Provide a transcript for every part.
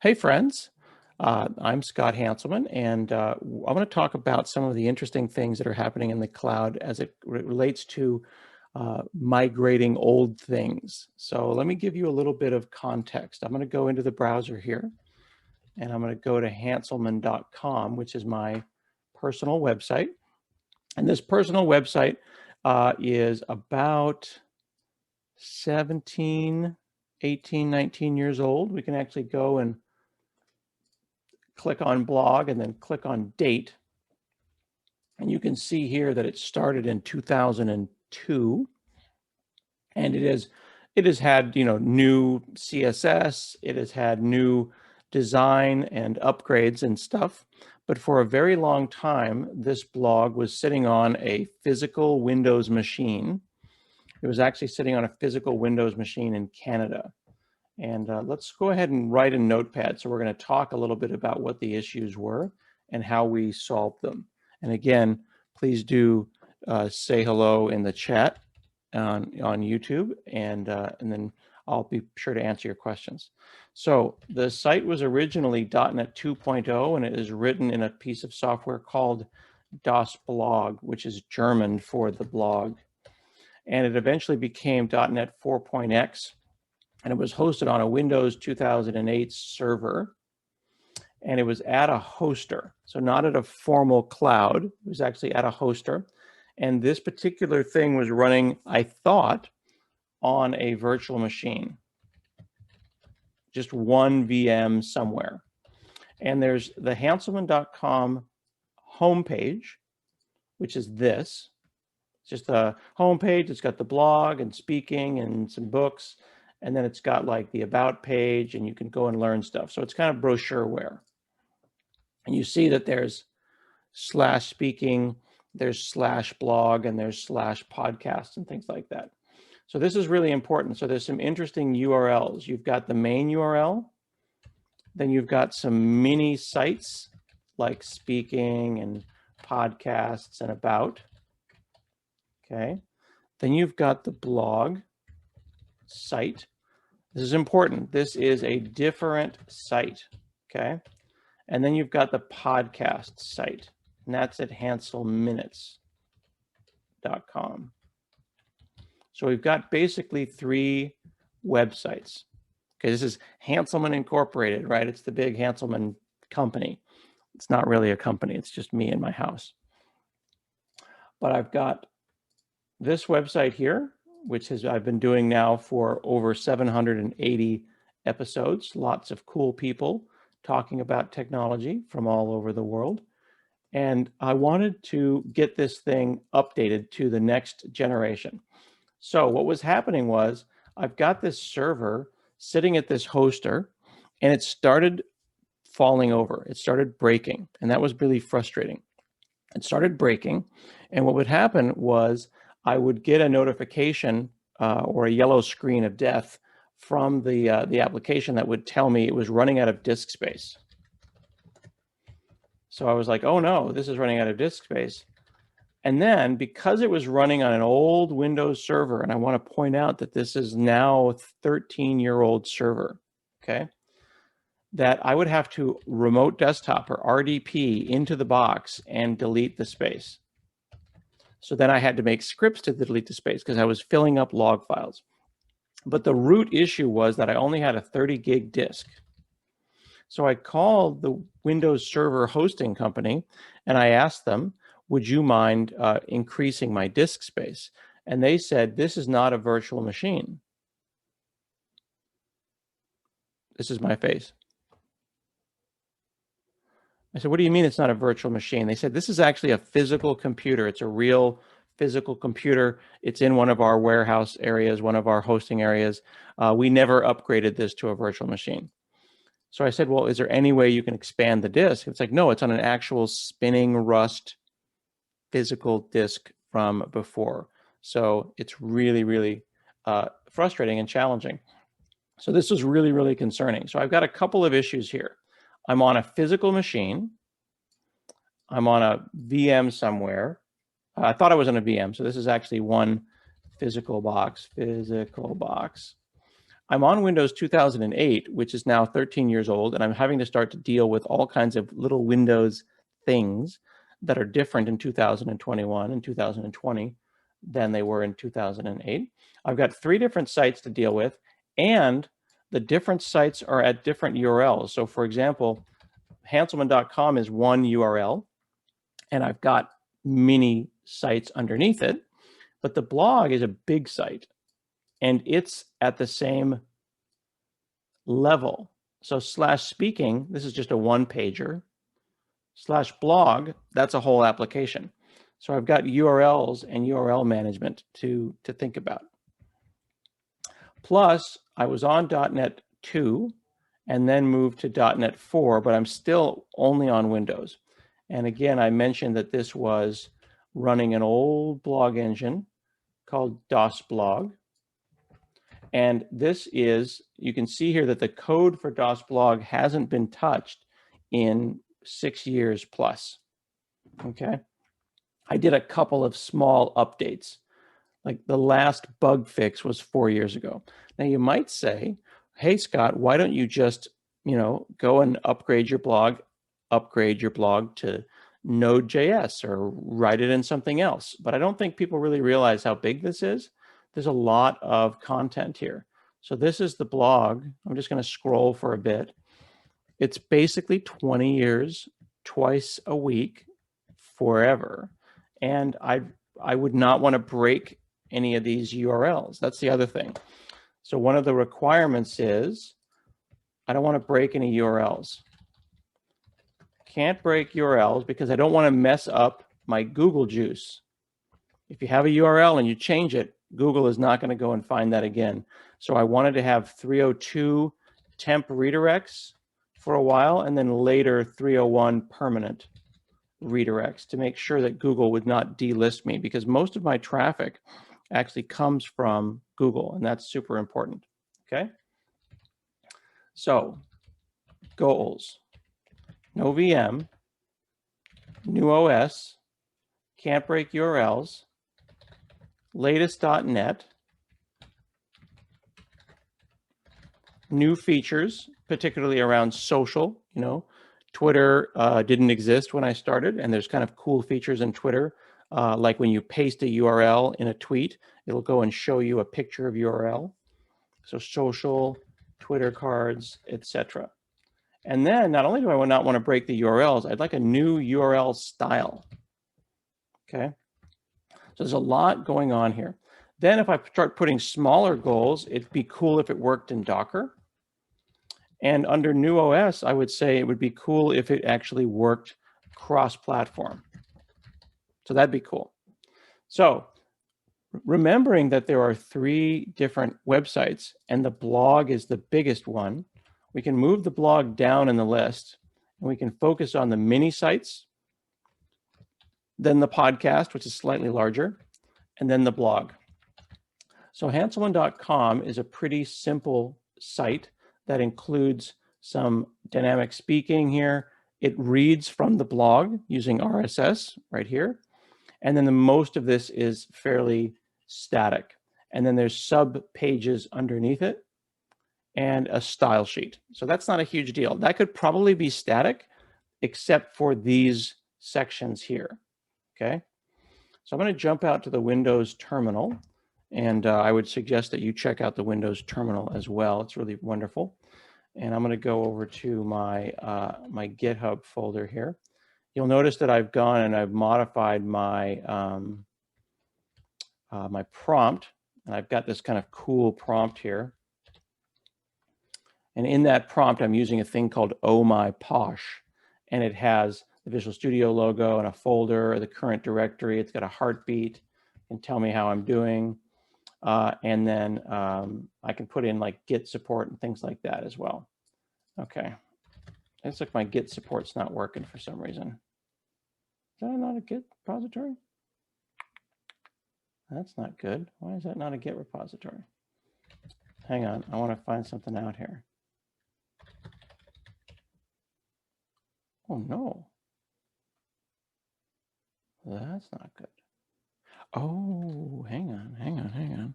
Hey friends, I'm Scott Hanselman, and I want to talk about some of the interesting things that are happening in the cloud as it relates to migrating old things. So let me give you a little bit of context. I'm going to go into the browser here, and I'm going to go to hanselman.com, which is my personal website. And this personal website is about 17, 18, 19 years old. We can actually go and click on blog and then click on date. And you can see here that it started in 2002. And it has had, new CSS, it has had new design and upgrades and stuff. But for a very long time, this blog was sitting on a physical Windows machine. It was actually sitting on a physical Windows machine in Canada. And let's go ahead and write a notepad. So we're going to talk a little bit about what the issues were and how we solved them. And again, please do say hello in the chat on YouTube, and then I'll be sure to answer your questions. So the site was originally .NET 2.0, and it is written in a piece of software called Das Blog, which is German for the blog. And it eventually became .NET 4.x. And it was hosted on a Windows 2008 server, and it was at a hoster. So not at a formal cloud, it was actually at a hoster. And this particular thing was running, I thought, on a virtual machine, just one VM somewhere. And there's the Hanselman.com homepage, which is this. It's just a homepage. It's got the blog and speaking and some books. And then it's got like the about page, and you can go and learn stuff. So it's kind of brochureware. And you see that there's /speaking, there's /blog, and there's /podcast and things like that. So this is really important. So there's some interesting URLs. You've got the main URL, then you've got some mini sites like speaking and podcasts and about. Okay. Then you've got the blog site. This is important. This is a different site, okay? And then you've got the podcast site, and that's at hanselminutes.com. So we've got basically three websites. Okay, this is Hanselman Incorporated, right? It's the big Hanselman company. It's not really a company, it's just me and my house. But I've got this website here, which I've been doing now for over 780 episodes. Lots of cool people talking about technology from all over the world. And I wanted to get this thing updated to the next generation. So what was happening was I've got this server sitting at this hoster, and it started falling over. It started breaking, and that was really frustrating. It started breaking, and what would happen was I would get a notification or a yellow screen of death from the application that would tell me it was running out of disk space. So I was like, oh no, this is running out of disk space. And then because it was running on an old Windows server, and I want to point out that this is now a 13-year-old server, okay, that I would have to remote desktop or RDP into the box and delete the space. So then I had to make scripts to delete the space because I was filling up log files. But the root issue was that I only had a 30 gig disk. So I called the Windows Server hosting company, and I asked them, would you mind increasing my disk space? And they said, this is not a virtual machine. This is my face. I said, what do you mean it's not a virtual machine? They said, this is actually a physical computer. It's a real physical computer. It's in one of our warehouse areas, one of our hosting areas. We never upgraded this to a virtual machine. So I said, well, is there any way you can expand the disk? It's like, no, it's on an actual spinning rust physical disk from before. So it's really, really frustrating and challenging. So this was really, really concerning. So I've got a couple of issues here. I'm on a physical machine. I'm on a VM somewhere. I thought I was on a VM, so this is actually one physical box. I'm on Windows 2008, which is now 13 years old, and I'm having to start to deal with all kinds of little Windows things that are different in 2021 and 2020 than they were in 2008. I've got 3 different sites to deal with, and the different sites are at different URLs. So for example, Hanselman.com is one URL, and I've got mini sites underneath it, but the blog is a big site, and it's at the same level. So /speaking, this is just a one-pager. /blog, that's a whole application. So I've got URLs and URL management to think about. Plus, I was on .NET 2 and then moved to .NET 4, but I'm still only on Windows. And again, I mentioned that this was running an old blog engine called DOSBlog. And this is, you can see here that the code for DOSBlog hasn't been touched in 6 years plus. Okay. I did a couple of small updates. Like the last bug fix was 4 years ago. Now you might say, hey, Scott, why don't you just, go and upgrade your blog to Node.js or write it in something else. But I don't think people really realize how big this is. There's a lot of content here. So this is the blog. I'm just going to scroll for a bit. It's basically 20 years, twice a week, forever. And I would not want to break any of these URLs. That's the other thing. So one of the requirements is I don't want to break any URLs. Can't break URLs because I don't want to mess up my Google juice. If you have a URL and you change it, Google is not going to go and find that again. So I wanted to have 302 temp redirects for a while, and then later 301 permanent redirects to make sure that Google would not delist me, because most of my traffic actually comes from Google, and that's super important. Okay. So goals: no VM, new OS, can't break URLs, latest .NET, new features, particularly around social. Twitter didn't exist when I started, and there's kind of cool features in Twitter, like when you paste a URL in a tweet, it'll go and show you a picture of URL. So social, Twitter cards, etc. And then not only do I not want to break the URLs, I'd like a new URL style. Okay. So there's a lot going on here. Then if I start putting smaller goals, it'd be cool if it worked in Docker. And under new OS, I would say it would be cool if it actually worked cross-platform. So that'd be cool. So remembering that there are 3 different websites and the blog is the biggest one, we can move the blog down in the list and we can focus on the mini sites, then the podcast, which is slightly larger, and then the blog. So Hanselman.com is a pretty simple site that includes some dynamic speaking here. It reads from the blog using RSS right here. And then most of this is fairly static. And then there's sub pages underneath it and a style sheet. So that's not a huge deal. That could probably be static, except for these sections here. Okay. So I'm going to jump out to the Windows terminal. And I would suggest that you check out the Windows terminal as well. It's really wonderful. And I'm going to go over to my my GitHub folder here. You'll notice that I've gone and I've modified my my prompt, and I've got this kind of cool prompt here. And in that prompt, I'm using a thing called Oh My Posh, and it has the Visual Studio logo and a folder, the current directory. It's got a heartbeat and tell me how I'm doing. And then I can put in like Git support and things like that as well. Okay. Looks like my Git support's not working for some reason. Is that not a Git repository? That's not good. Why is that not a Git repository? Hang on, I want to find something out here. Oh no. That's not good. Oh, hang on.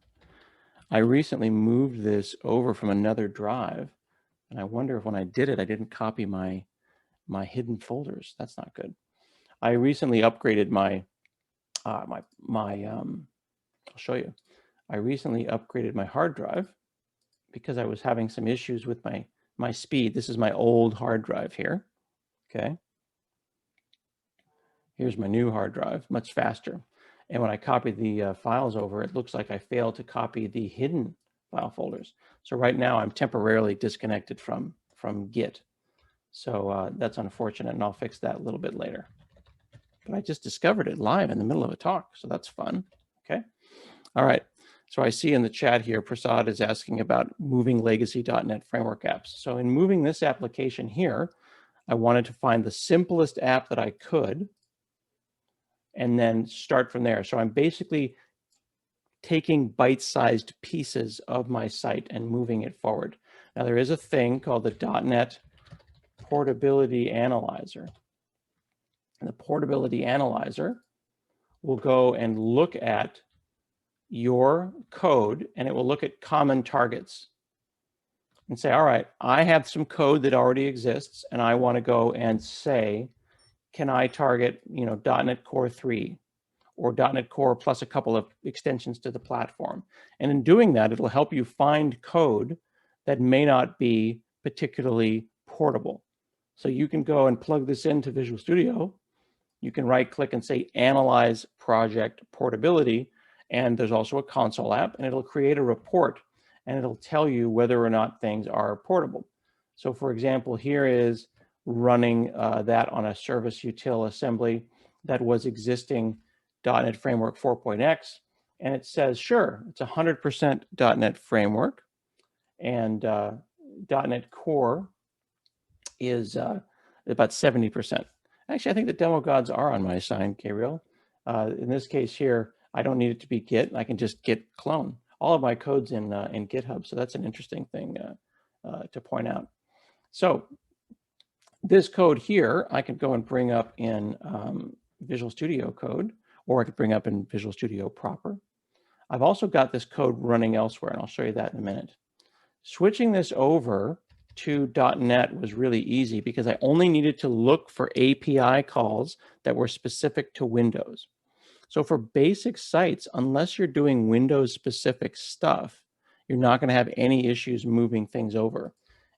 I recently moved this over from another drive, and I wonder if when I did it, I didn't copy my hidden folders. That's not good. I recently upgraded I'll show you. I recently upgraded my hard drive because I was having some issues with my speed. This is my old hard drive here. Okay. Here's my new hard drive, much faster. And when I copied the files over, it looks like I failed to copy the hidden file folders. So right now I'm temporarily disconnected from Git. So that's unfortunate, and I'll fix that a little bit later. But I just discovered it live in the middle of a talk, so that's fun. Okay. All right. So I see in the chat here, Prasad is asking about moving legacy.NET Framework apps. So in moving this application here, I wanted to find the simplest app that I could and then start from there. So I'm basically taking bite-sized pieces of my site and moving it forward. Now there is a thing called the .NET Portability Analyzer. And the Portability Analyzer will go and look at your code, and it will look at common targets and say, all right, I have some code that already exists, and I want to go and say, can I target, .NET Core 3 or .NET Core plus a couple of extensions to the platform? And in doing that, it'll help you find code that may not be particularly portable. So you can go and plug this into Visual Studio. You can right-click and say, Analyze Project Portability, and there's also a console app, and it'll create a report, and it'll tell you whether or not things are portable. So for example, here is running that on a service util assembly that was existing .NET Framework 4.x, and it says, sure, it's 100% .NET Framework, and .NET Core is about 70%. Actually, I think the demo gods are on my side, Gabriel. In this case here, I don't need it to be Git. I can just Git clone. All of my code's in GitHub, so that's an interesting thing to point out. So this code here, I could go and bring up in Visual Studio Code, or I could bring up in Visual Studio proper. I've also got this code running elsewhere, and I'll show you that in a minute. Switching this over to .NET was really easy because I only needed to look for API calls that were specific to Windows. So for basic sites, unless you're doing Windows-specific stuff, you're not going to have any issues moving things over.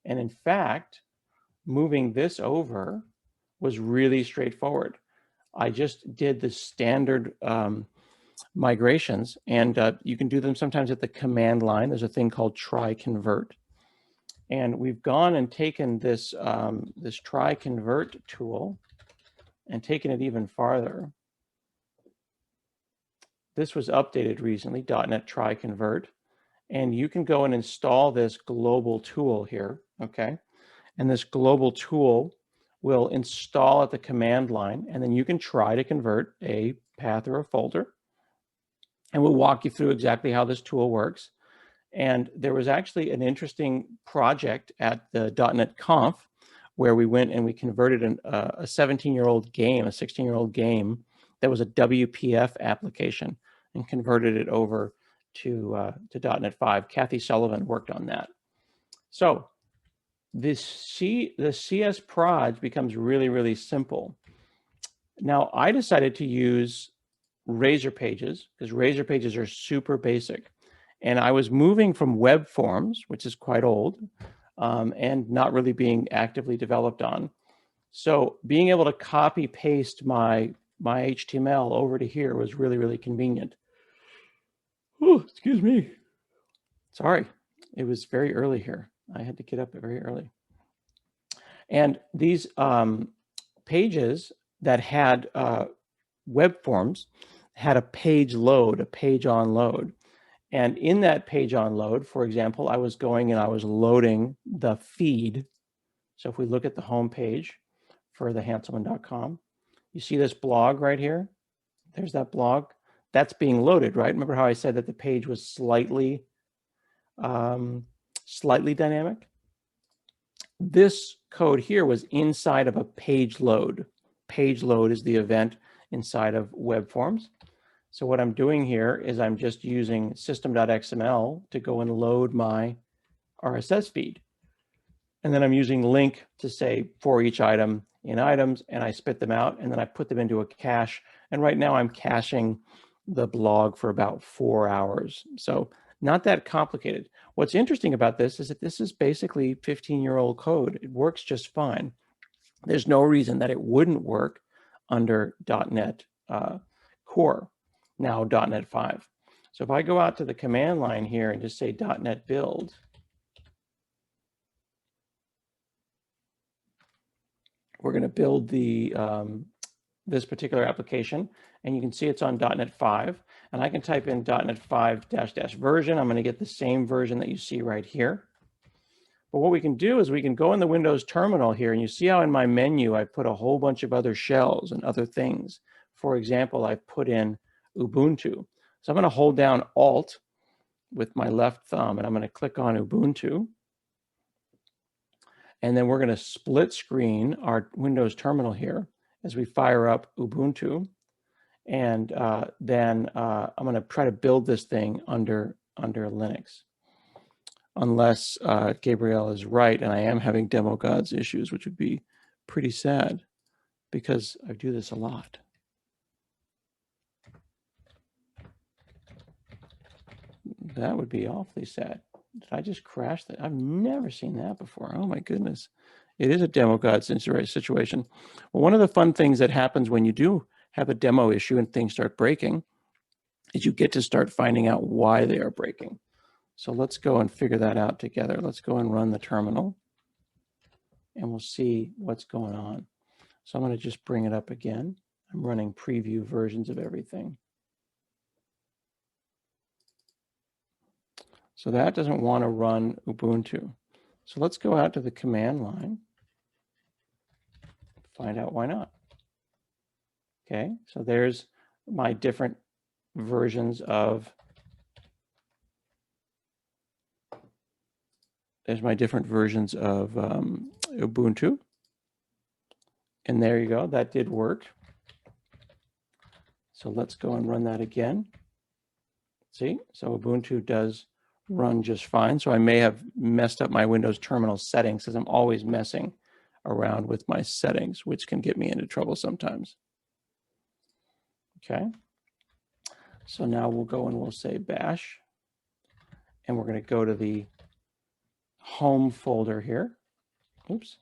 And in fact, moving this over was really straightforward. I just did the standard migrations, and you can do them sometimes at the command line. There's a thing called try convert. And we've gone and taken this, this try convert tool and taken it even farther. This was updated recently, .NET try convert. And you can go and install this global tool here, okay? And this global tool will install at the command line, and then you can try to convert a path or a folder. And we'll walk you through exactly how this tool works. And there was actually an interesting project at the .NET Conf where we went and we converted a 17-year-old game, a 16-year-old game that was a WPF application, and converted it over to .NET 5. Kathy Sullivan worked on that. So the CS proj becomes really, really simple. Now, I decided to use Razor Pages because Razor Pages are super basic. And I was moving from web forms, which is quite old, and not really being actively developed on. So being able to copy paste my HTML over to here was really, really convenient. Oh, excuse me. Sorry, it was very early here. I had to get up very early. And these pages that had web forms had a page load, a page on load. And in that page on load, for example, I was going and I was loading the feed. So if we look at the home page for the Hanselman.com, you see this blog right here. There's that blog. That's being loaded, right? Remember how I said that the page was slightly dynamic? This code here was inside of a page load. Page load is the event inside of web forms. So what I'm doing here is I'm just using system.xml to go and load my RSS feed. And then I'm using link to say for each item in items, and I spit them out, and then I put them into a cache. And right now I'm caching the blog for about 4 hours. So not that complicated. What's interesting about this is that this is basically 15-year-old code. It works just fine. There's no reason that it wouldn't work under .NET Core, now .NET 5. So if I go out to the command line here and just say .NET build, we're going to build the this particular application, and you can see it's on .NET 5, and I can type in .NET 5 -- version. I'm going to get the same version that you see right here. But what we can do is we can go in the Windows terminal here, and you see how in my menu I put a whole bunch of other shells and other things. For example, I put in Ubuntu. So I'm going to hold down Alt with my left thumb, and I'm going to click on Ubuntu. And then we're going to split screen our Windows terminal here as we fire up Ubuntu. And then I'm going to try to build this thing under Linux. Unless Gabriel is right and I am having demo gods issues, which would be pretty sad because I do this a lot. That would be awfully sad. Did I just crash that? I've never seen that before. Oh my goodness. It is a demo god situation. Well, one of the fun things that happens when you do have a demo issue and things start breaking is you get to start finding out why they are breaking. So let's go and figure that out together. Let's go and run the terminal and we'll see what's going on. So I'm going to just bring it up again. I'm running preview versions of everything. So that doesn't want to run Ubuntu. So let's go out to the command line, find out why not. Okay, so there's my different versions of Ubuntu. And there you go, that did work. So let's go and run that again. See, so Ubuntu does run just fine. So I may have messed up my Windows terminal settings because I'm always messing around with my settings, which can get me into trouble sometimes. Okay, so now we'll go and we'll say bash, and we're going to go to the home folder here. Oops.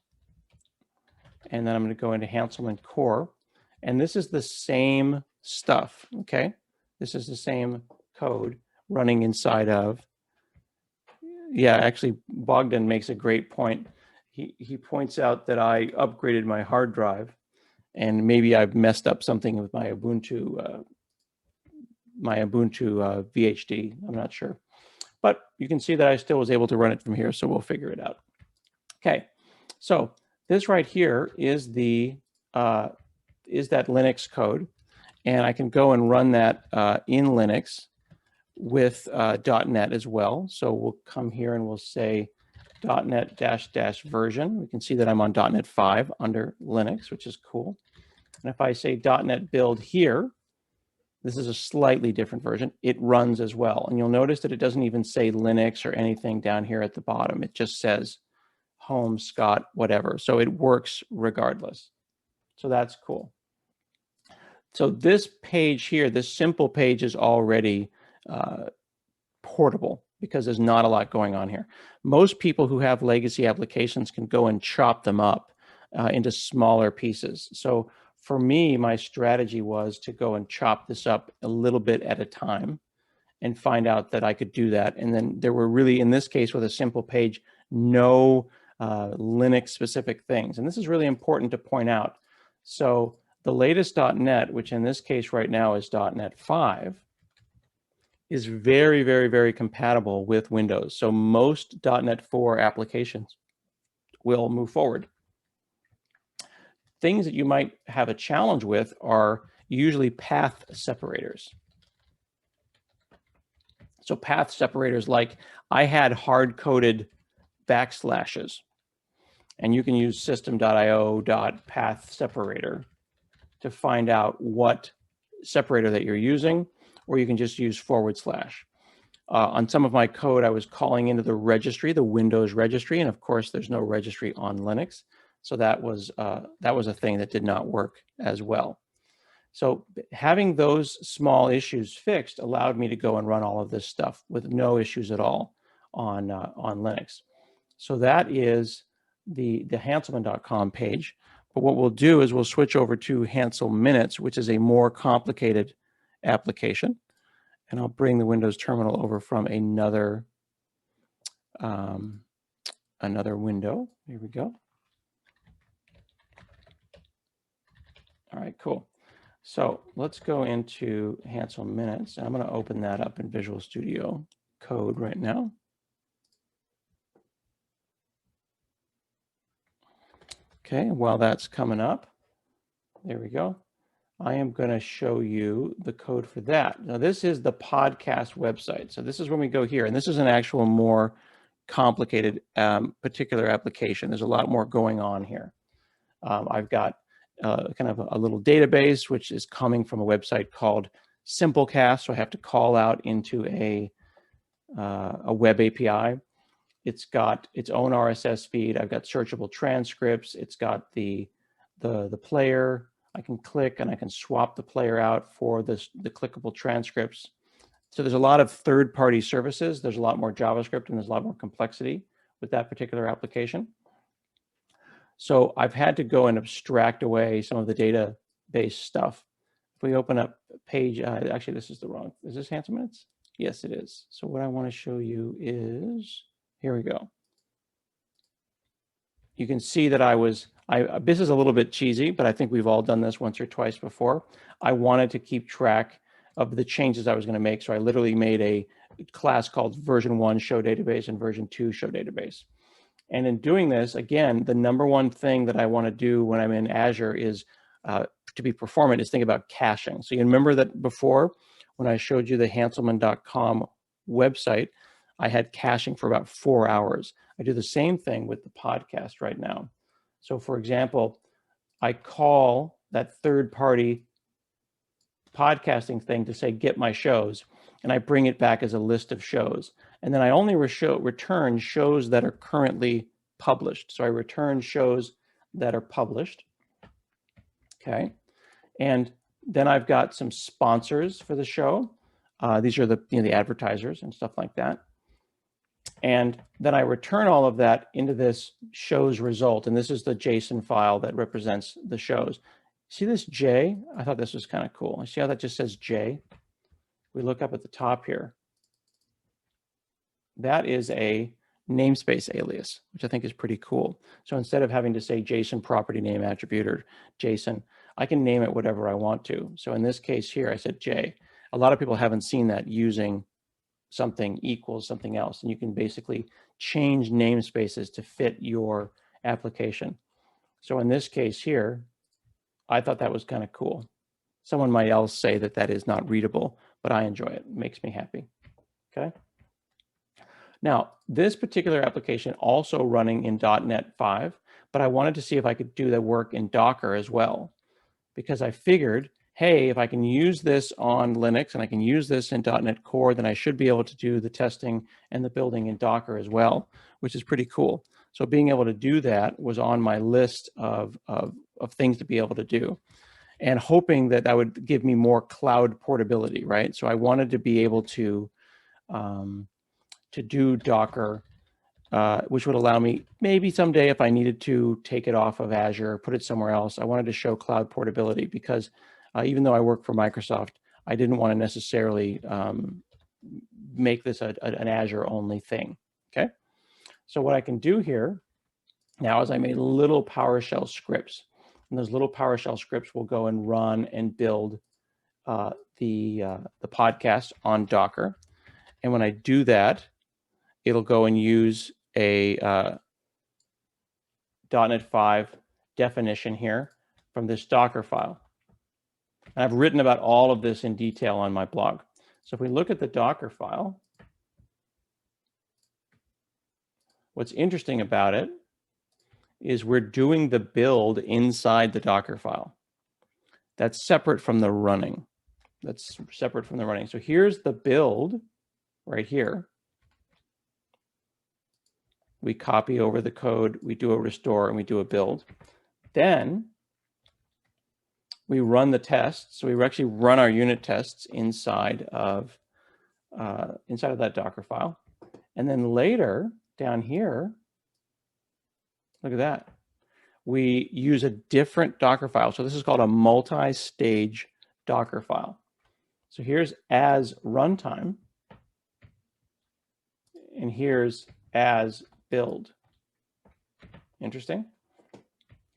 And then I'm going to go into Hanselman Core, and this is the same stuff. Okay, this is the same code running inside of. Yeah, actually, Bogdan makes a great point. He points out that I upgraded my hard drive, and maybe I've messed up something with my Ubuntu VHD. I'm not sure, but you can see that I still was able to run it from here. So we'll figure it out. Okay, so this right here is the that Linux code, and I can go and run that in Linux with .NET as well. So we'll come here and we'll say .NET -- version. We can see that I'm on .NET 5 under Linux, which is cool. And if I say .NET build here, this is a slightly different version. It runs as well. And you'll notice that it doesn't even say Linux or anything down here at the bottom. It just says home, Scott, whatever. So it works regardless. So that's cool. So this page here, this simple page is already portable because there's not a lot going on here. Most people who have legacy applications can go and chop them up into smaller pieces. So for me, my strategy was to go and chop this up a little bit at a time and find out that I could do that. And then there were really, in this case, with a simple page, no Linux specific things. And this is really important to point out. So the latest .NET, which in this case right now is .NET 5, is very, very, very compatible with Windows. So most .NET 4 applications will move forward. Things that you might have a challenge with are usually path separators. So path separators, like I had hard-coded backslashes, and you can use system.io.path separator to find out what separator that you're using. or you can just use /. On some of my code, I was calling into the registry, the Windows registry, and of course, there's no registry on Linux. So that was a thing that did not work as well. So having those small issues fixed allowed me to go and run all of this stuff with no issues at all on Linux. So that is the Hanselman.com page. But what we'll do is we'll switch over to Hansel Minutes, which is a more complicated application. And I'll bring the Windows terminal over from another window. Here we go. All right, cool. So let's go into Hansel Minutes. I'm going to open that up in Visual Studio Code right now. Okay, while that's coming up, there we go. I am going to show you the code for that. Now, this is the podcast website. So this is when we go here, and this is an actual more complicated particular application. There's a lot more going on here. I've got kind of a little database, which is coming from a website called Simplecast. So I have to call out into a web API. It's got its own RSS feed. I've got searchable transcripts. It's got the player. I can click and I can swap the player out for the clickable transcripts. So there's a lot of third-party services. There's a lot more JavaScript and there's a lot more complexity with that particular application. So I've had to go and abstract away some of the database stuff. If we open up page, actually this is the wrong, is this Hansel Minutes? Yes, it is. So what I want to show you is, here we go. You can see that this is a little bit cheesy, but I think we've all done this once or twice before. I wanted to keep track of the changes I was going to make. So I literally made a class called version 1 show database and version 2 show database. And in doing this, again, the number one thing that I want to do when I'm in Azure is to be performant is think about caching. So you remember that before when I showed you the Hanselman.com website, I had caching for about 4 hours. I do the same thing with the podcast right now. So for example, I call that third-party podcasting thing to say, get my shows, and I bring it back as a list of shows. And then I only return shows that are currently published. So I return shows that are published, okay? And then I've got some sponsors for the show. These are the advertisers and stuff like that. And then I return all of that into this shows result. And this is the JSON file that represents the shows. See this J? I thought this was kind of cool. See how that just says J? We look up at the top here. That is a namespace alias, which I think is pretty cool. So instead of having to say JSON property name attribute or JSON, I can name it whatever I want to. So in this case here, I said J. A lot of people haven't seen that using something equals something else. And you can basically change namespaces to fit your application. So in this case here, I thought that was kind of cool. Someone might else say that that is not readable, but I enjoy it. It makes me happy, okay? Now, this particular application also running in .NET 5, but I wanted to see if I could do that work in Docker as well, because I figured, hey, if I can use this on Linux and I can use this in .NET Core, then I should be able to do the testing and the building in Docker as well, which is pretty cool. So being able to do that was on my list of things to be able to do, and hoping that that would give me more cloud portability, right? So I wanted to be able to do Docker, which would allow me maybe someday if I needed to take it off of Azure, put it somewhere else. I wanted to show cloud portability because even though I work for Microsoft, I didn't want to necessarily make this an Azure only thing, okay? So what I can do here now is I made little PowerShell scripts, and those little PowerShell scripts will go and run and build the podcast on Docker. And when I do that, it'll go and use a .NET 5 definition here from this Docker file. And I've written about all of this in detail on my blog. So if we look at the Docker file, what's interesting about it is we're doing the build inside the Docker file. That's separate from the running. That's separate from the running. So here's the build right here. We copy over the code, we do a restore, and we do a build. Then we run the tests. So we actually run our unit tests inside of that Docker file. And then later down here, look at that. We use a different Docker file. So this is called a multi-stage Docker file. So here's as runtime, and here's as build. Interesting?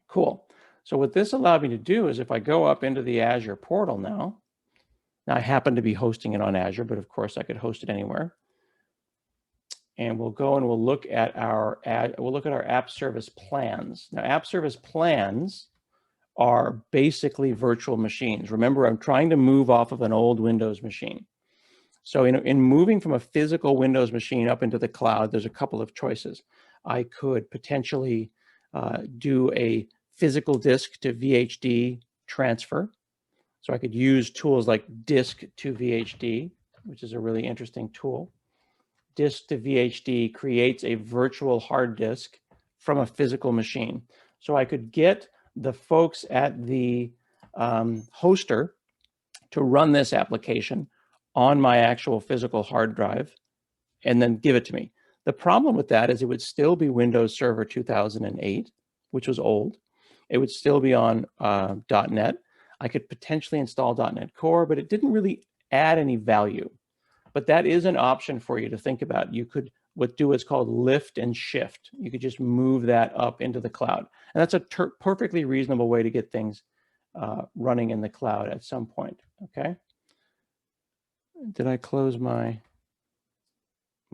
Cool. So what this allowed me to do is if I go up into the Azure portal now I happen to be hosting it on Azure, but of course I could host it anywhere. And we'll go and we'll look at our app service plans. Now, app service plans are basically virtual machines. Remember, I'm trying to move off of an old Windows machine. So in moving from a physical Windows machine up into the cloud, there's a couple of choices. I could potentially do a physical disk to VHD transfer. So I could use tools like disk to VHD, which is a really interesting tool. Disk to VHD creates a virtual hard disk from a physical machine. So I could get the folks at the hoster to run this application on my actual physical hard drive and then give it to me. The problem with that is it would still be Windows Server 2008, which was old. It would still be on .NET. I could potentially install .NET Core, but it didn't really add any value. But that is an option for you to think about. You could do what's called lift and shift. You could just move that up into the cloud. And that's a perfectly reasonable way to get things running in the cloud at some point, okay? Did I close my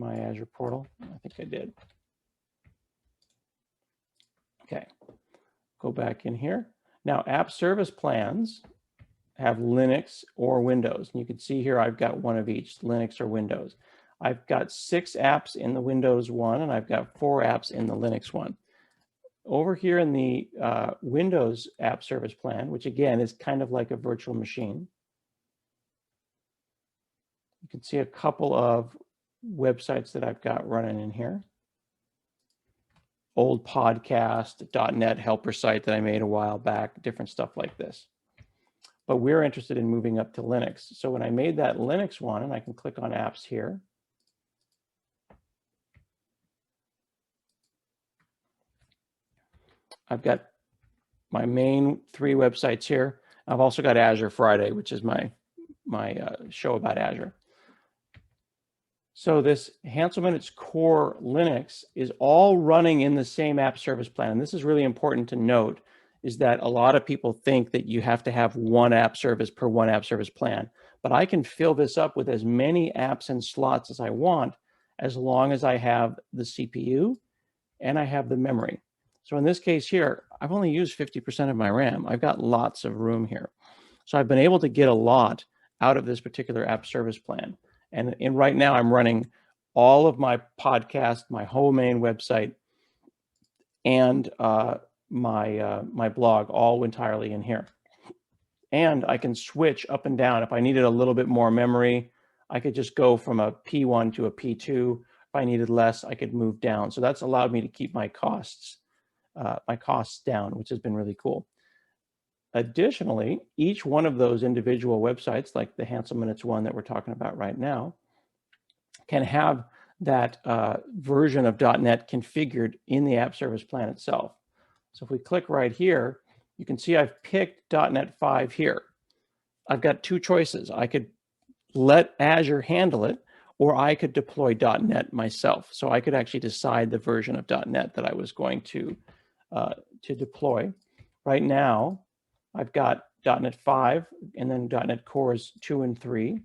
Azure portal? I think I did. Okay, go back in here. Now, app service plans have Linux or Windows. And you can see here, I've got one of each, Linux or Windows. I've got 6 apps in the Windows one, and I've got 4 apps in the Linux one. Over here in the Windows app service plan, which again is kind of like a virtual machine, you can see a couple of websites that I've got running in here. Old podcast, .NET helper site that I made a while back, different stuff like this. But we're interested in moving up to Linux. So when I made that Linux one, and I can click on apps here, I've got my main 3 websites here. I've also got Azure Friday, which is my show about Azure. So this Hanselman, its core Linux is all running in the same app service plan. And this is really important to note, is that a lot of people think that you have to have one app service per one app service plan. But I can fill this up with as many apps and slots as I want, as long as I have the CPU and I have the memory. So in this case here, I've only used 50% of my RAM. I've got lots of room here. So I've been able to get a lot out of this particular app service plan. And right now I'm running all of my podcast, my whole main website, and my blog all entirely in here. And I can switch up and down. If I needed a little bit more memory, I could just go from a P1 to a P2. If I needed less, I could move down. So that's allowed me to keep my costs down, which has been really cool. Additionally, each one of those individual websites, like the Hanselman, it's one that we're talking about right now, can have that version of .NET configured in the app service plan itself. So if we click right here, you can see I've picked .NET 5 here. I've got 2 choices. I could let Azure handle it, or I could deploy .NET myself. So I could actually decide the version of .NET that I was going to deploy. Right now, I've got .NET 5 and then .NET Cores 2 and 3.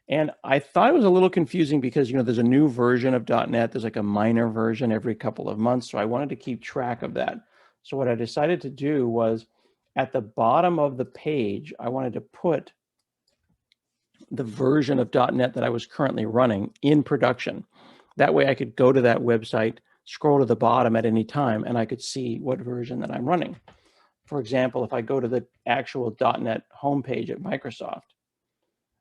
And I thought it was a little confusing because, there's a new version of .NET. There's like a minor version every couple of months. So I wanted to keep track of that. So what I decided to do was at the bottom of the page, I wanted to put the version of .NET that I was currently running in production. That way I could go to that website, scroll to the bottom at any time, and I could see what version that I'm running. For example, if I go to the actual .NET homepage at Microsoft,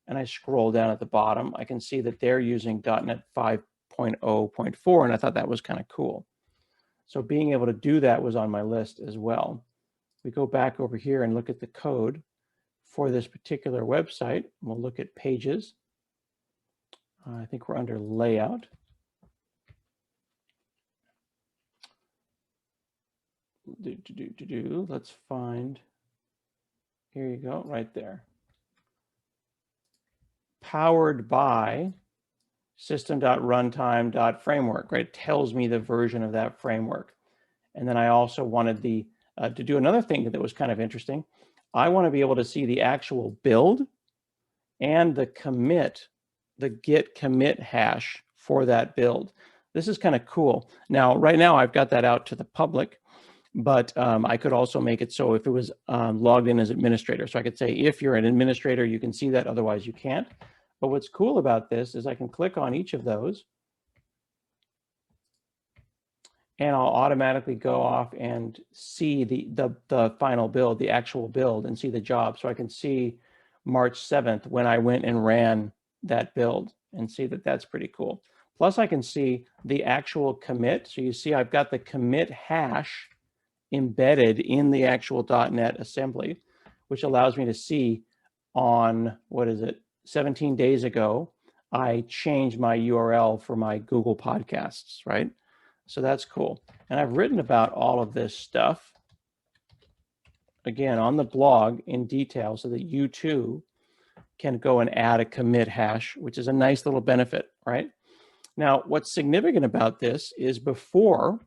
and I scroll down at the bottom, I can see that they're using .NET 5.0.4, and I thought that was kind of cool. So being able to do that was on my list as well. We go back over here and look at the code for this particular website. We'll look at pages. I think we're under layout. Let's find, here you go, right there. Powered by system.runtime.framework, right? It tells me the version of that framework. And then I also wanted the to do another thing that was kind of interesting. I want to be able to see the actual build and the commit, the git commit hash for that build. This is kind of cool. Now, right now I've got that out to the public, but I could also make it so if it was logged in as administrator. So I could say, if you're an administrator, you can see that, otherwise you can't. But what's cool about this is I can click on each of those and I'll automatically go off and see the final build, the actual build, and see the job. So I can see March 7th when I went and ran that build and see that that's pretty cool. Plus I can see the actual commit. So you see I've got the commit hash embedded in the actual .NET assembly, which allows me to see on, 17 days ago, I changed my URL for my Google Podcasts, right? So that's cool. And I've written about all of this stuff, again, on the blog in detail so that you too can go and add a commit hash, which is a nice little benefit, right? Now, what's significant about this is before,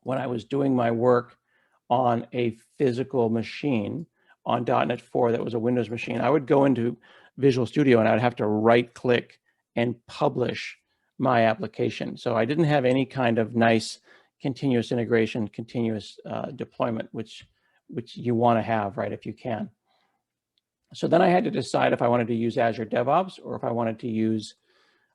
when I was doing my work on a physical machine on .NET 4 that was a Windows machine, I would go into Visual Studio and I'd have to right-click and publish my application. So I didn't have any kind of nice continuous integration, continuous deployment, which you want to have, right, if you can. So then I had to decide if I wanted to use Azure DevOps or if I wanted to use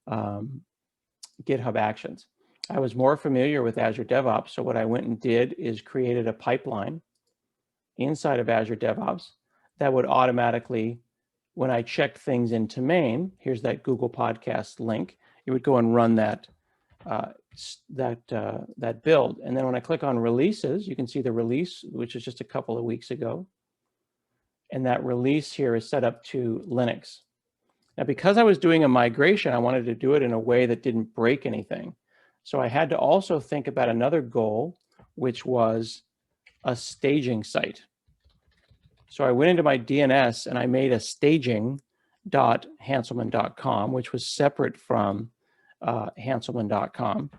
GitHub Actions. I was more familiar with Azure DevOps, so what I went and did is created a pipeline inside of Azure DevOps that would automatically, when I checked things into main, here's that Google Podcast link, it would go and run that build. And then when I click on releases, you can see the release, which is just a couple of weeks ago. And that release here is set up to Linux. Now, because I was doing a migration, I wanted to do it in a way that didn't break anything. So I had to also think about another goal, which was a staging site. So I went into my DNS and I made a staging.hanselman.com, which was separate from hanselman.com.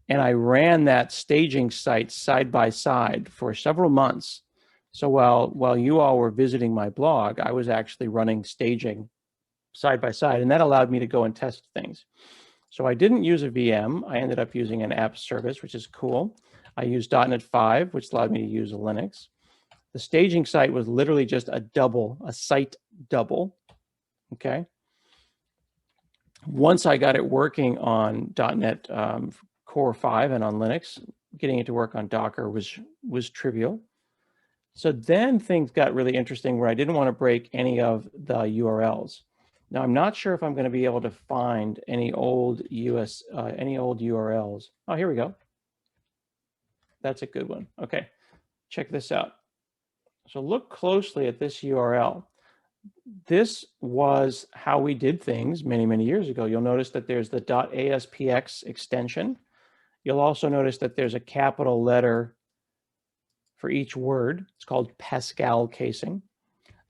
And I ran that staging site side by side for several months. So while you all were visiting my blog, I was actually running staging side by side, and that allowed me to go and test things. So I didn't use a VM. I ended up using an app service, which is cool. I used .NET 5, which allowed me to use Linux. The staging site was literally just a site double, okay? Once I got it working on .NET Core 5 and on Linux, getting it to work on Docker was trivial. So then things got really interesting where I didn't want to break any of the URLs. Now, I'm not sure if I'm going to be able to find any old URLs. Oh, here we go. That's a good one. Okay, check this out. So look closely at this URL. This was how we did things many, many years ago. You'll notice that there's the .aspx extension. You'll also notice that there's a capital letter for each word. It's called Pascal casing.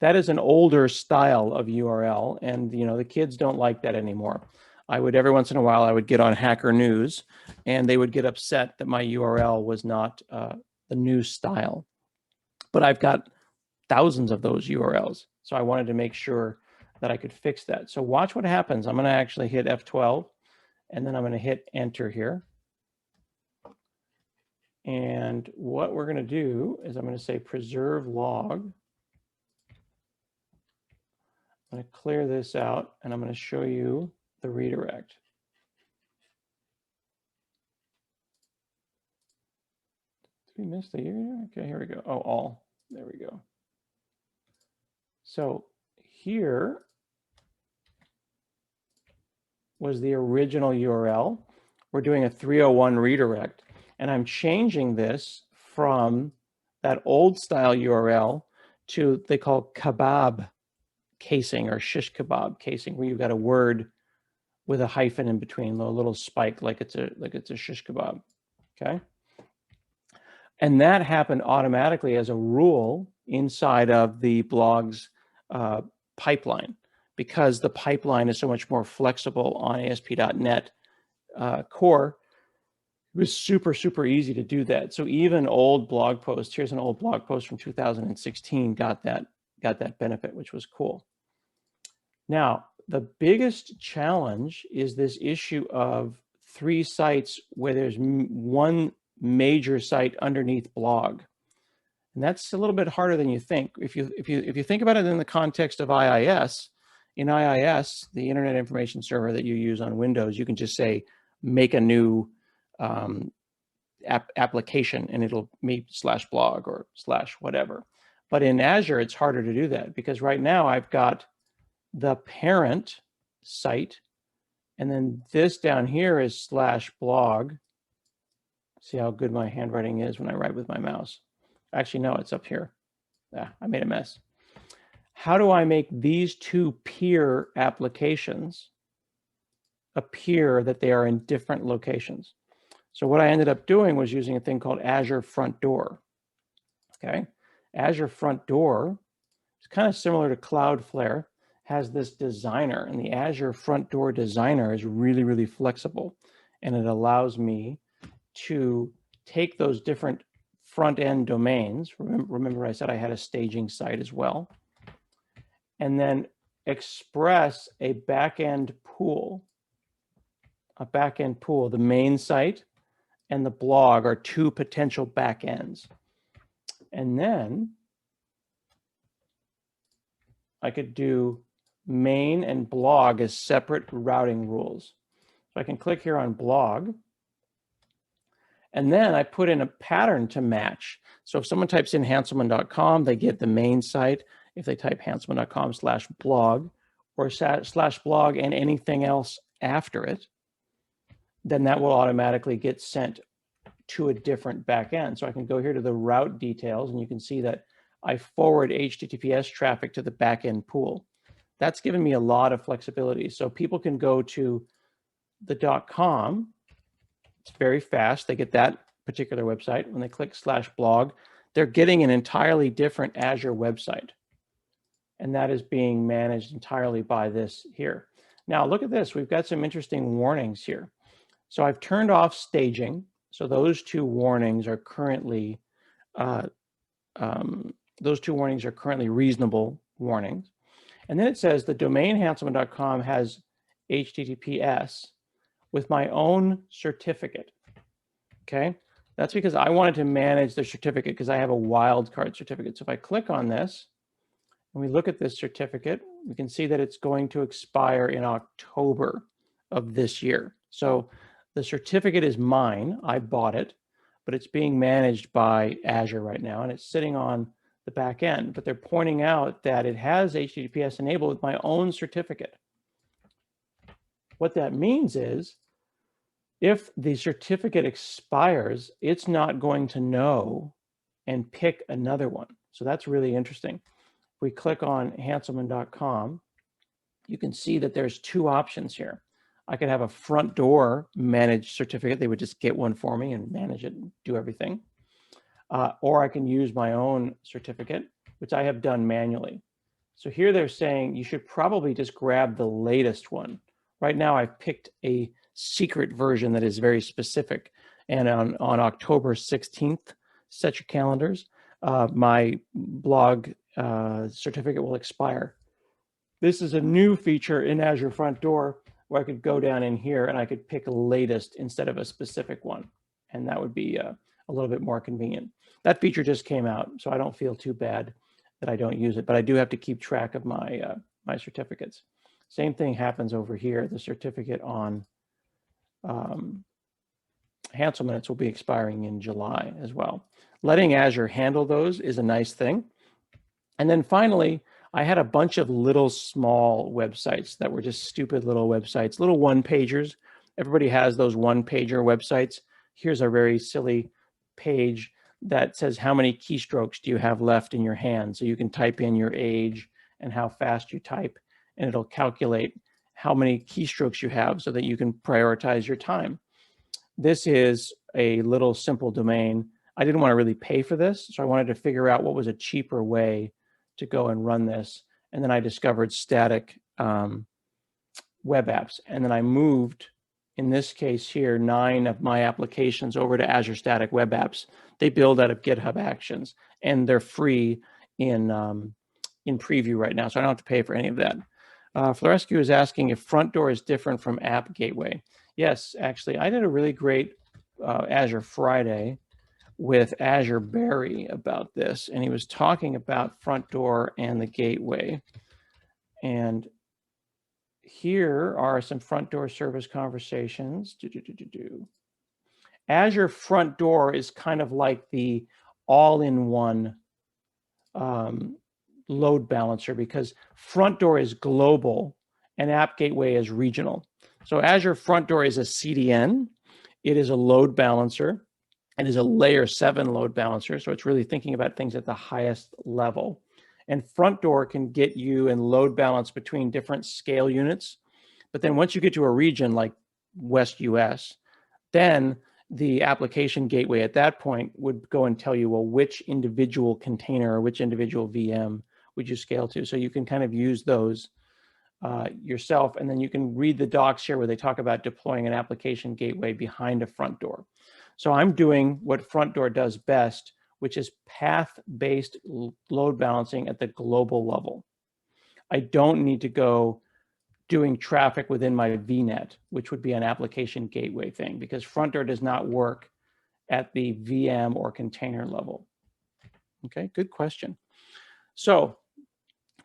That is an older style of URL, and the kids don't like that anymore. Every once in a while, I would get on Hacker News, and they would get upset that my URL was not the new style. But I've got thousands of those URLs, so I wanted to make sure that I could fix that. So watch what happens. I'm going to actually hit F12, and then I'm going to hit Enter here. And what we're going to do is I'm going to say preserve log. I'm going to clear this out, and I'm going to show you the redirect. Did we miss the year? Okay, here we go. Oh, all. There we go. So here, was the original URL. We're doing a 301 redirect, and I'm changing this from that old style URL to they call kebab casing or shish kebab casing, where you've got a word with a hyphen in between, a little spike like it's a shish kebab. Okay. And that happened automatically as a rule inside of the blog's pipeline, because the pipeline is so much more flexible on ASP.NET Core. It was super, super easy to do that. So even old blog posts, here's an old blog post from 2016, got that benefit, which was cool. Now, the biggest challenge is this issue of 3 sites where there's one major site underneath blog. And that's a little bit harder than you think. If you think about it in the context of IIS, in IIS, the Internet Information Server that you use on Windows, you can just say, make a new application, and it'll be /blog or /whatever. But in Azure, it's harder to do that, because right now I've got the parent site, and then this down here is /blog. See how good my handwriting is when I write with my mouse. Actually, no, it's up here. I made a mess. How do I make these 2 peer applications appear that they are in different locations? So what I ended up doing was using a thing called Azure Front Door. Okay, Azure Front Door is kind of similar to Cloudflare, has this designer, and the Azure Front Door designer is really, really flexible, and it allows me to take those different front-end domains. Remember I said I had a staging site as well, and then express a back-end pool. The main site and the blog are 2 potential backends. And then I could do main and blog as separate routing rules. So I can click here on blog, and then I put in a pattern to match. So if someone types in hanselman.com, they get the main site. If they type hanselman.com/blog or /blog and anything else after it, then that will automatically get sent to a different backend. So I can go here to the route details, and you can see that I forward HTTPS traffic to the backend pool. That's given me a lot of flexibility. So people can go to the .com. It's very fast. They get that particular website. When they click /blog, they're getting an entirely different Azure website. And that is being managed entirely by this here. Now look at this. We've got some interesting warnings here. So I've turned off staging. So those 2 warnings are currently reasonable warnings. And then it says the domain hanselman.com has HTTPS with my own certificate. Okay, that's because I wanted to manage the certificate, because I have a wildcard certificate. So if I click on this and we look at this certificate, we can see that it's going to expire in October of this year. So the certificate is mine. I bought it, but it's being managed by Azure right now, and it's sitting on the back end. But they're pointing out that it has HTTPS enabled with my own certificate. What that means is, if the certificate expires, it's not going to know and pick another one. So that's really interesting. If we click on hanselman.com, you can see that there's 2 options here. I could have a front door managed certificate. They would just get one for me and manage it and do everything. Or I can use my own certificate, which I have done manually. So here they're saying you should probably just grab the latest one. Right now I've picked a secret version that is very specific. And on October 16th, set your calendars, my blog certificate will expire. This is a new feature in Azure Front Door where I could go down in here and I could pick a latest instead of a specific one. And that would be a little bit more convenient. That feature just came out, so I don't feel too bad that I don't use it, but I do have to keep track of my, my certificates. Same thing happens over here. The certificate on Hanselman will be expiring in July as well. Letting Azure handle those is a nice thing. And then finally, I had a bunch of little small websites that were just stupid little websites, little one-pagers. Everybody has those one-pager websites. Here's a very silly page that says how many keystrokes do you have left in your hand. So you can type in your age and how fast you type, and it'll calculate how many keystrokes you have so that you can prioritize your time. This is a little simple domain. I didn't want to really pay for this, so I wanted to figure out what was a cheaper way to go and run this. And then I discovered static web apps. And then I moved, in this case here, 9 of my applications over to Azure Static Web Apps. They build out of GitHub Actions, and they're free in preview right now, so I don't have to pay for any of that. For the Rescue is asking if Front Door is different from App Gateway. Yes, actually, I did a really great Azure Friday with Azure Barry about this, and he was talking about Front Door and the gateway. And here are some Front Door service conversations. Azure Front Door is kind of like the all-in-one load balancer, because Front Door is global and App Gateway is regional. So Azure Front Door is a CDN. It is a load balancer. It is a layer 7 load balancer. So it's really thinking about things at the highest level. And Front Door can get you and load balance between different scale units. But then once you get to a region like West US, then the application gateway at that point would go and tell you, well, which individual container or which individual VM would you scale to? So you can kind of use those yourself, and then you can read the docs here where they talk about deploying an application gateway behind a Front Door. So I'm doing what Front Door does best, which is path-based load balancing at the global level. I don't need to go doing traffic within my VNet, which would be an application gateway thing, because Front Door does not work at the VM or container level. Okay, good question. So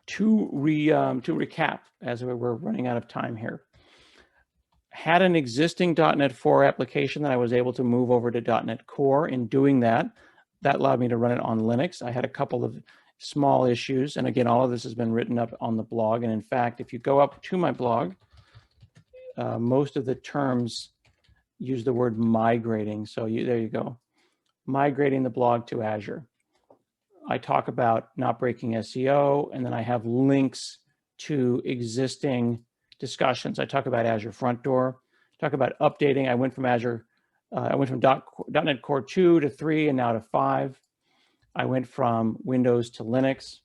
to recap, as we're running out of time here, had an existing .NET 4 application that I was able to move over to .NET Core. In doing that, that allowed me to run it on Linux. I had a couple of small issues, and again, all of this has been written up on the blog. And in fact, if you go up to my blog, most of the terms use the word migrating. So there you go, migrating the blog to Azure. I talk about not breaking SEO, and then I have links to existing discussions. I talk about Azure Front Door, talk about updating. I went from Azure, I went from .NET Core 2 to 3 and now to 5. I went from Windows to Linux,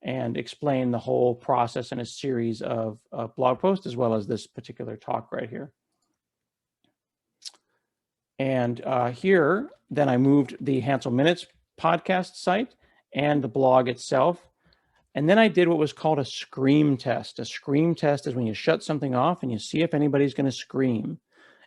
and explain the whole process in a series of blog posts, as well as this particular talk right here. And here, then I moved the Hansel Minutes podcast site and the blog itself. And then I did what was called a scream test. A scream test is when you shut something off and you see if anybody's going to scream.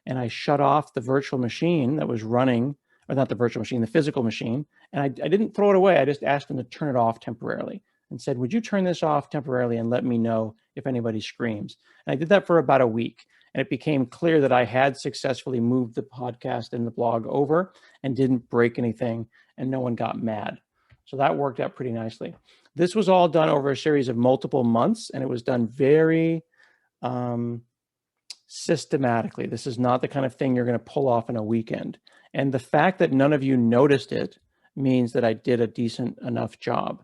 And I shut off the virtual machine that was running, or not the virtual machine, the physical machine. And I didn't throw it away. I just asked them to turn it off temporarily and said, would you turn this off temporarily and let me know if anybody screams? And I did that for about a week. And it became clear that I had successfully moved the podcast and the blog over and didn't break anything, and no one got mad. So that worked out pretty nicely. This was all done over a series of multiple months, and it was done very systematically. This is not the kind of thing you're going to pull off in a weekend. And the fact that none of you noticed it means that I did a decent enough job.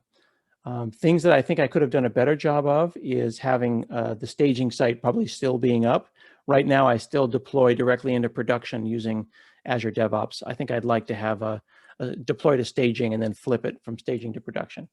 Things that I think I could have done a better job of is having the staging site probably still being up. Right now, I still deploy directly into production using Azure DevOps. I think I'd like to have a deploy to staging and then flip it from staging to production.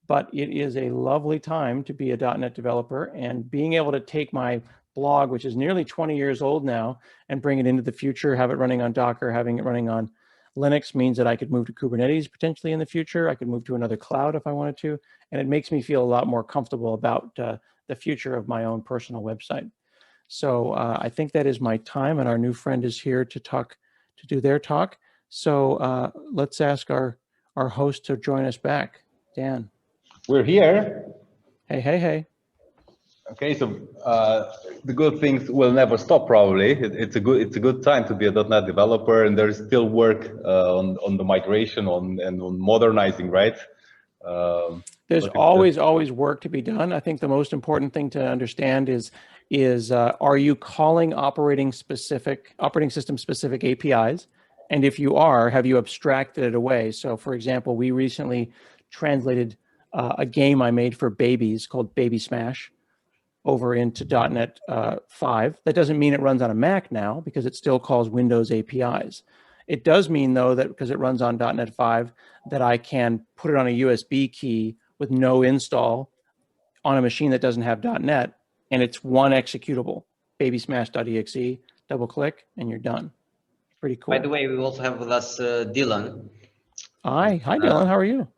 But it is a lovely time to be a .NET developer, and being able to take my blog, which is nearly 20 years old now, and bring it into the future, have it running on Docker, having it running on Linux, means that I could move to Kubernetes potentially in the future. I could move to another cloud if I wanted to. And it makes me feel a lot more comfortable about the future of my own personal website. So I think that is my time, and our new friend is here to do their talk. So let's ask our host to join us back. Dan. We're here. Hey, hey, hey. Okay, so the good things will never stop. Probably it's a good time to be a .NET developer, and there's still work on the migration and on modernizing, right? There's But always work to be done. I think the most important thing to understand is are you calling operating system specific APIs? And if you are, have you abstracted it away? So for example, we recently translated a game I made for babies called Baby Smash over into .NET 5. That doesn't mean it runs on a Mac now, because it still calls Windows APIs. It does mean, though, that because it runs on .NET 5, that I can put it on a USB key with no install on a machine that doesn't have .NET, and it's one executable, babysmash.exe, double click, and you're done. Pretty cool. By the way, we also have with us Dylan. Hi, Dylan. How are you?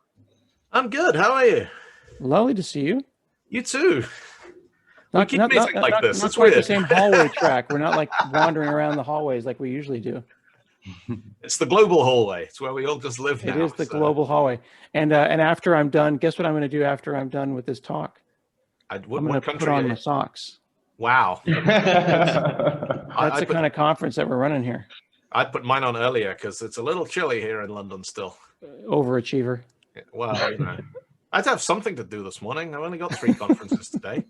I'm good. How are you? Lovely to see you. You too. Not, keep meeting like this. Not It's quite weird. the same hallway track. We're not like wandering around the hallways like we usually do. It's the global hallway. It's where we all just live now. It is the global hallway. And after I'm done, guess what I'm going to do after I'm done with this talk? I'm going to put on my socks. Wow. That's the kind of conference that we're running here. I'd put mine on earlier because it's a little chilly here in London still. Overachiever. Well, you know, I'd have something to do this morning. I've only got 3 conferences today.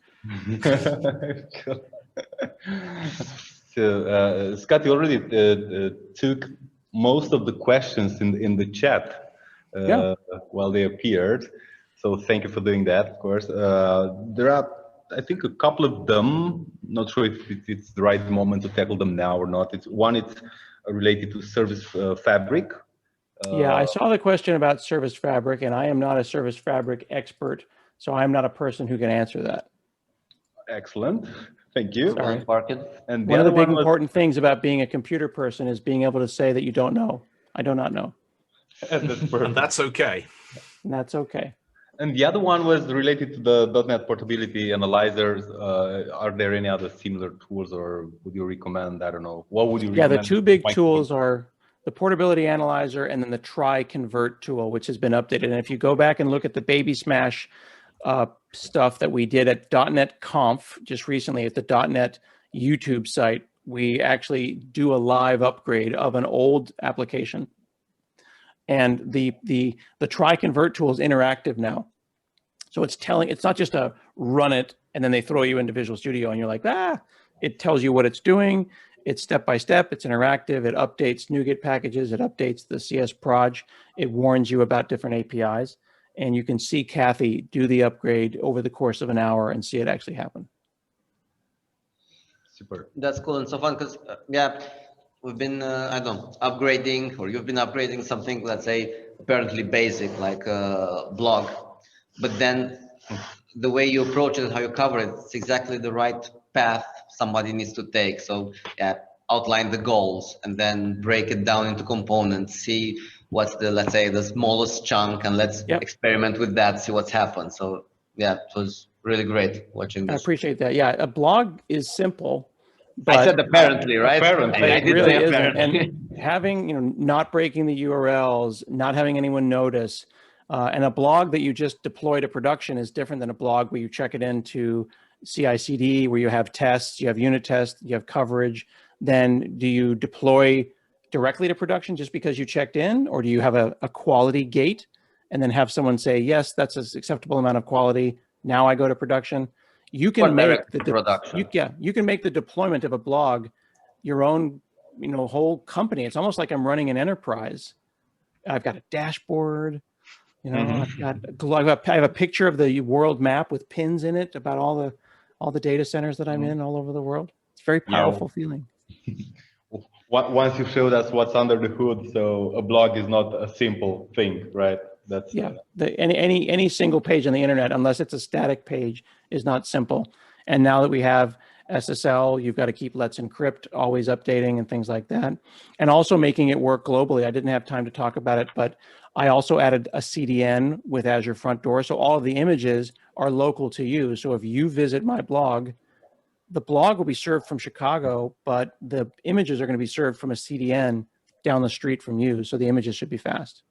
So, Scott, you already took most of the questions in the chat while they appeared. So thank you for doing that, of course. There are, I think, a couple of them. Not sure if it's the right moment to tackle them now or not. One is related to Service Fabric. Yeah, I saw the question about Service Fabric, and I am not a Service Fabric expert, so I'm not a person who can answer that. Excellent. Thank you. Sorry. And one of the big important things about being a computer person is being able to say that you don't know. I do not know. And that's okay. And that's okay. And the other one was related to the .NET Portability Analyzers. Are there any other similar tools, or would you recommend? I don't know. What would you recommend? Yeah, the 2 big tools are the Portability Analyzer and then the Try Convert tool, which has been updated. And if you go back and look at the Baby Smash stuff that we did at .NET Conf just recently at the .NET YouTube site, we actually do a live upgrade of an old application. And the Try Convert tool is interactive now. So it's not just a run it and then they throw you into Visual Studio and you're like, it tells you what it's doing. It's step by step, it's interactive, it updates NuGet packages, it updates the CS proj, it warns you about different APIs. And you can see Kathy do the upgrade over the course of an hour and see it actually happen. Super. That's cool and so fun because, we've been, I don't know, upgrading, or you've been upgrading something, let's say, apparently basic, like a blog. But then the way you approach it, how you cover it, it's exactly the right path somebody needs to take. So, outline the goals and then break it down into components, see what's the, let's say, the smallest chunk, and let's experiment with that, see what's happened. So yeah, it was really great watching this. I appreciate that. Yeah, a blog is simple. But I said apparently, right? Apparently. I did really say isn't. apparently. And having, not breaking the URLs, not having anyone notice, and a blog that you just deploy to production is different than a blog where you check it into CI/CD, where you have tests, you have unit tests, you have coverage. Then do you deploy directly to production just because you checked in, or do you have a quality gate and then have someone say, yes, that's an acceptable amount of quality, now I go to production? You can make the production. You can make the deployment of a blog your own, whole company. It's almost like I'm running an enterprise. I've got a dashboard, I have a picture of the world map with pins in it about all the data centers that I'm in all over the world. It's a very powerful feeling. Once you showed us what's under the hood, so a blog is not a simple thing, right? That's any single page on the internet, unless it's a static page, is not simple. And now that we have SSL, you've got to keep Let's Encrypt always updating and things like that, and also making it work globally. I didn't have time to talk about it, but I also added a CDN with Azure Front Door, so all of the images are local to you. So if you visit my blog, the blog will be served from Chicago, but the images are going to be served from a CDN down the street from you. So the images should be fast.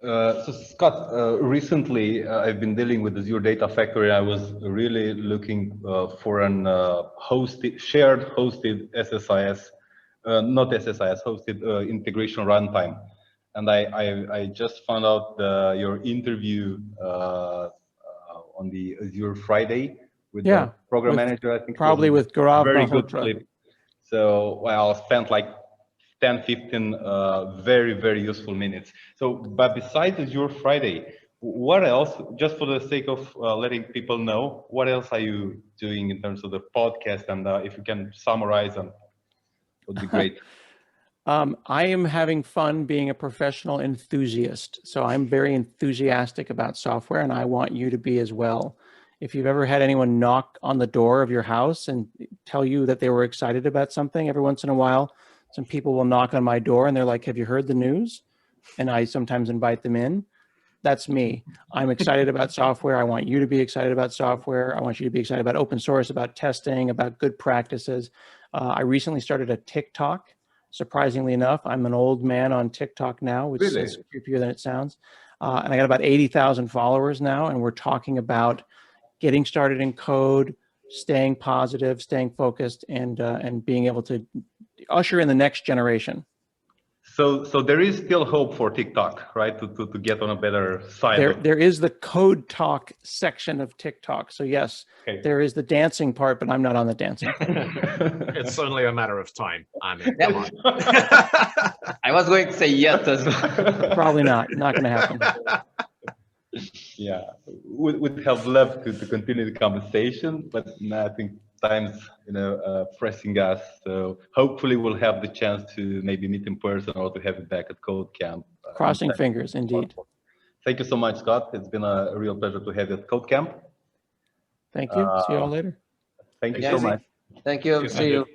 So Scott, recently I've been dealing with Azure Data Factory. I was really looking for an shared hosted SSIS, not SSIS, hosted integration runtime. and I just found out your interview on the Azure Friday with the program manager. I think probably with Gaurav very good Malhotra. clip. So well, I spent like 10, 15 very useful minutes. So, but besides Azure Friday, what else, just for the sake of letting people know, what else are you doing in terms of the podcast? And if you can summarize them, would be great. I am having fun being a professional enthusiast. So I'm very enthusiastic about software, and I want you to be as well. If you've ever had anyone knock on the door of your house and tell you that they were excited about something, every once in a while, some people will knock on my door and they're like, have you heard the news? And I sometimes invite them in. That's me. I'm excited about software. I want you to be excited about software. I want you to be excited about open source, about testing, about good practices. I recently started a TikTok. Surprisingly enough, I'm an old man on TikTok now, which is creepier than it sounds. And I got about 80,000 followers now, and we're talking about getting started in code, staying positive, staying focused, and being able to usher in the next generation. So there is still hope for TikTok, right? To get on a better side. There is the code talk section of TikTok. So yes, there is the dancing part, but I'm not on the dancing. It's only a matter of time. I mean, come on. I was going to say yes as well. Probably not going to happen. Yeah, would have loved to continue the conversation, but I think time's pressing us. So hopefully we'll have the chance to maybe meet in person or to have it back at Code Camp. Crossing fingers, indeed. Thank you so much, Scott. It's been a real pleasure to have you at Code Camp. Thank you. See you all later. Thank you so much. Thank you. See you.